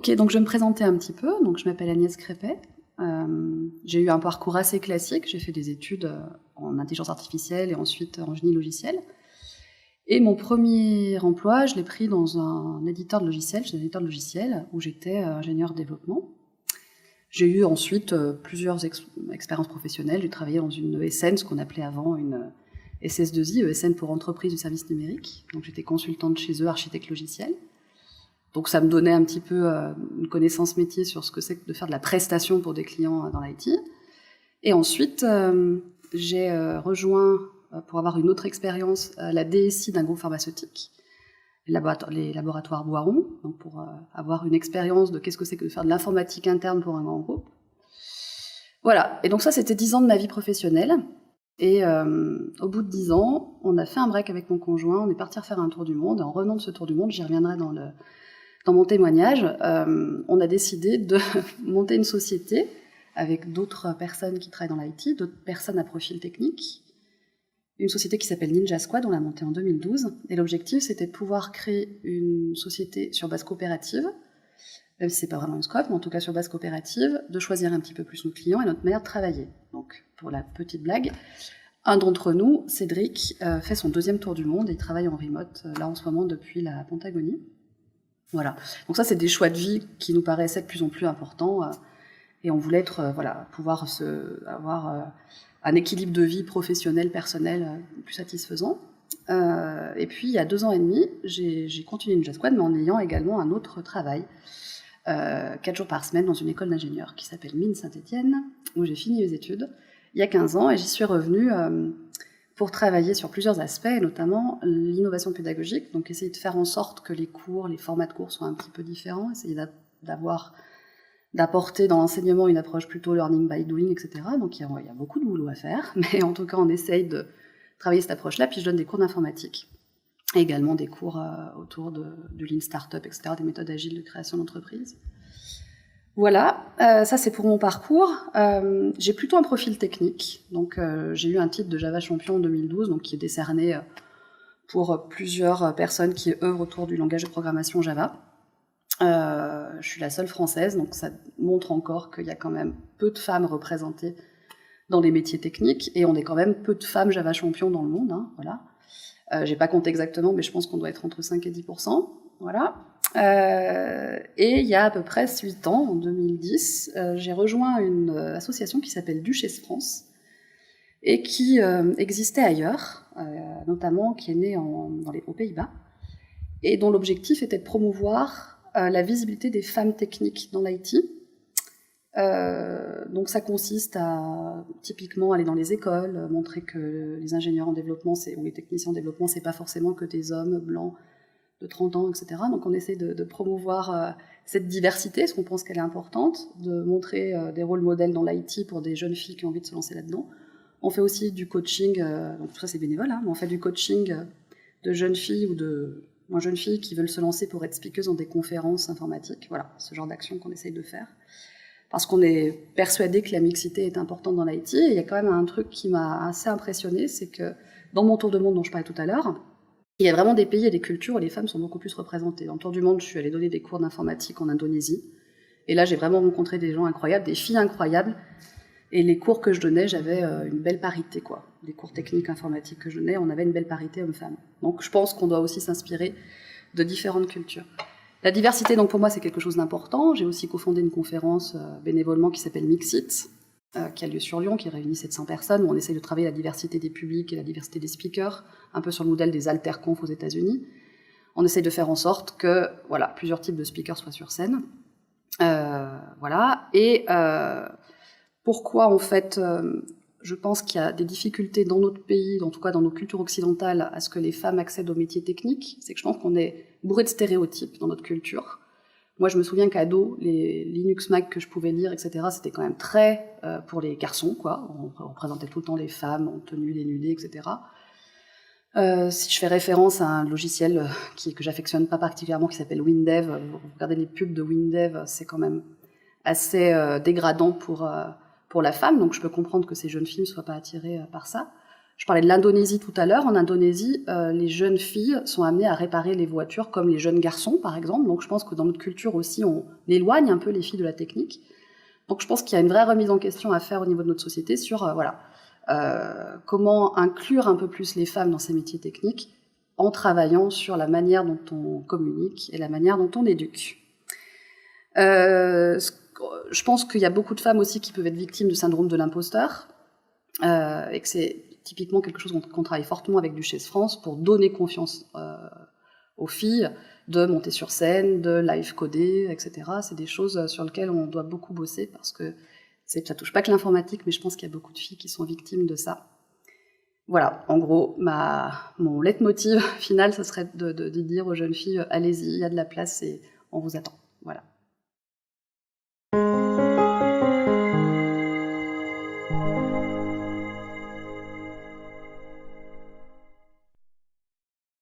Ok, donc je vais me présenter un petit peu. Donc je m'appelle Agnès Crépet. J'ai eu un parcours assez classique. J'ai fait des études en intelligence artificielle et ensuite en génie logiciel. Et mon premier emploi, je l'ai pris dans un éditeur de logiciels, chez un éditeur de logiciels, où j'étais ingénieur développement. J'ai eu ensuite plusieurs expériences professionnelles. J'ai travaillé dans une ESN, ce qu'on appelait avant une SS2I, ESN pour entreprise du service numérique. Donc j'étais consultante chez eux, architecte logiciel. Donc ça me donnait un petit peu une connaissance métier sur ce que c'est que de faire de la prestation pour des clients dans l'IT. Et ensuite, j'ai rejoint, pour avoir une autre expérience, la DSI d'un groupe pharmaceutique, les laboratoires Boiron, donc pour avoir une expérience de qu'est-ce que c'est que de faire de l'informatique interne pour un grand groupe. Voilà, et donc ça c'était 10 ans de ma vie professionnelle. Et au bout de 10 ans, on a fait un break avec mon conjoint, on est parti refaire un tour du monde. En revenant de ce tour du monde, j'y reviendrai dans mon témoignage, on a décidé de monter une société avec d'autres personnes qui travaillent dans l'IT, d'autres personnes à profil technique. Une société qui s'appelle Ninja Squad, on l'a montée en 2012. Et l'objectif, c'était de pouvoir créer une société sur base coopérative, même si c'est pas vraiment une scope, mais en tout cas sur base coopérative, de choisir un petit peu plus nos clients et notre manière de travailler. Donc, pour la petite blague, un d'entre nous, Cédric, fait son deuxième tour du monde et il travaille en remote, là en ce moment, depuis la Pentagonie. Voilà. Donc ça, c'est des choix de vie qui nous paraissaient de plus en plus importants. Et on voulait être, pouvoir avoir un équilibre de vie professionnel, personnel plus satisfaisant. Et puis, il y a 2 ans et demi, j'ai continué Ninja Squad, mais en ayant également un autre travail, 4 jours par semaine, dans une école d'ingénieurs qui s'appelle Mines Saint-Étienne, où j'ai fini mes études il y a 15 ans, et j'y suis revenue pour travailler sur plusieurs aspects, et notamment l'innovation pédagogique, donc essayer de faire en sorte que les cours, les formats de cours soient un petit peu différents, essayer d'apporter dans l'enseignement une approche plutôt learning by doing, etc. Donc il y a beaucoup de boulot à faire, mais en tout cas on essaye de travailler cette approche-là, puis je donne des cours d'informatique, et également des cours autour de Lean Startup, etc., des méthodes agiles de création d'entreprise. Voilà, ça c'est pour mon parcours. J'ai plutôt un profil technique, donc j'ai eu un titre de Java Champion en 2012, donc qui est décerné pour plusieurs personnes qui œuvrent autour du langage de programmation Java. Je suis la seule française, donc ça montre encore qu'il y a quand même peu de femmes représentées dans les métiers techniques, et on est quand même peu de femmes Java Champion dans le monde, hein, voilà. J'ai pas compté exactement, mais je pense qu'on doit être entre 5 et 10%, voilà. Et il y a à peu près 8 ans, en 2010, j'ai rejoint une association qui s'appelle Duchesse France et qui existait ailleurs, notamment qui est née aux Pays-Bas, et dont l'objectif était de promouvoir la visibilité des femmes techniques dans l'IT. Donc ça consiste à typiquement aller dans les écoles, montrer que les ingénieurs en développement ou les techniciens en développement, c'est pas forcément que des hommes blancs de 30 ans, etc. Donc on essaie de promouvoir cette diversité, parce qu'on pense qu'elle est importante, de montrer des rôles modèles dans l'IT pour des jeunes filles qui ont envie de se lancer là-dedans. On fait aussi du coaching, donc tout ça c'est bénévole, hein, mais on fait du coaching de jeunes filles ou de moins jeunes filles qui veulent se lancer pour être speakers dans des conférences informatiques. Voilà, ce genre d'action qu'on essaye de faire. Parce qu'on est persuadé que la mixité est importante dans l'IT. Et il y a quand même un truc qui m'a assez impressionné, c'est que dans mon tour de monde dont je parlais tout à l'heure, il y a vraiment des pays et des cultures où les femmes sont beaucoup plus représentées. Dans le tour du monde, je suis allée donner des cours d'informatique en Indonésie. Et là, j'ai vraiment rencontré des gens incroyables, des filles incroyables. Et les cours que je donnais, j'avais une belle parité, quoi. Les cours techniques informatiques que je donnais, on avait une belle parité hommes-femmes. Donc je pense qu'on doit aussi s'inspirer de différentes cultures. La diversité, donc pour moi, c'est quelque chose d'important. J'ai aussi cofondé une conférence bénévolement qui s'appelle Mixit, qui a lieu sur Lyon, qui réunit 700 personnes, où on essaie de travailler la diversité des publics et la diversité des speakers, un peu sur le modèle des alterconf aux États-Unis. On essaie de faire en sorte que voilà, plusieurs types de speakers soient sur scène. Voilà. Et pourquoi, en fait, je pense qu'il y a des difficultés dans notre pays, en tout cas dans nos cultures occidentales, à ce que les femmes accèdent aux métiers techniques, c'est que je pense qu'on est bourré de stéréotypes dans notre culture. Moi, je me souviens qu'ado, les Linux Mac que je pouvais lire, etc., c'était quand même très pour les garçons, quoi. On représentait tout le temps les femmes en tenue dénudée, etc. Si je fais référence à un logiciel que j'affectionne pas particulièrement, qui s'appelle WinDev, vous regardez les pubs de WinDev, c'est quand même assez dégradant pour la femme, donc je peux comprendre que ces jeunes filles ne soient pas attirées par ça. Je parlais de l'Indonésie tout à l'heure. En Indonésie, les jeunes filles sont amenées à réparer les voitures comme les jeunes garçons, par exemple. Donc je pense que dans notre culture aussi, on éloigne un peu les filles de la technique. Donc je pense qu'il y a une vraie remise en question à faire au niveau de notre société sur comment inclure un peu plus les femmes dans ces métiers techniques en travaillant sur la manière dont on communique et la manière dont on éduque. Je pense qu'il y a beaucoup de femmes aussi qui peuvent être victimes du syndrome de l'imposteur et que c'est typiquement quelque chose qu'on travaille fortement avec Duchesse France pour donner confiance aux filles, de monter sur scène, de live coder, etc. C'est des choses sur lesquelles on doit beaucoup bosser parce que ça touche pas que l'informatique, mais je pense qu'il y a beaucoup de filles qui sont victimes de ça. Voilà, en gros, mon leitmotiv final, ce serait de dire aux jeunes filles, allez-y, il y a de la place et on vous attend. Voilà.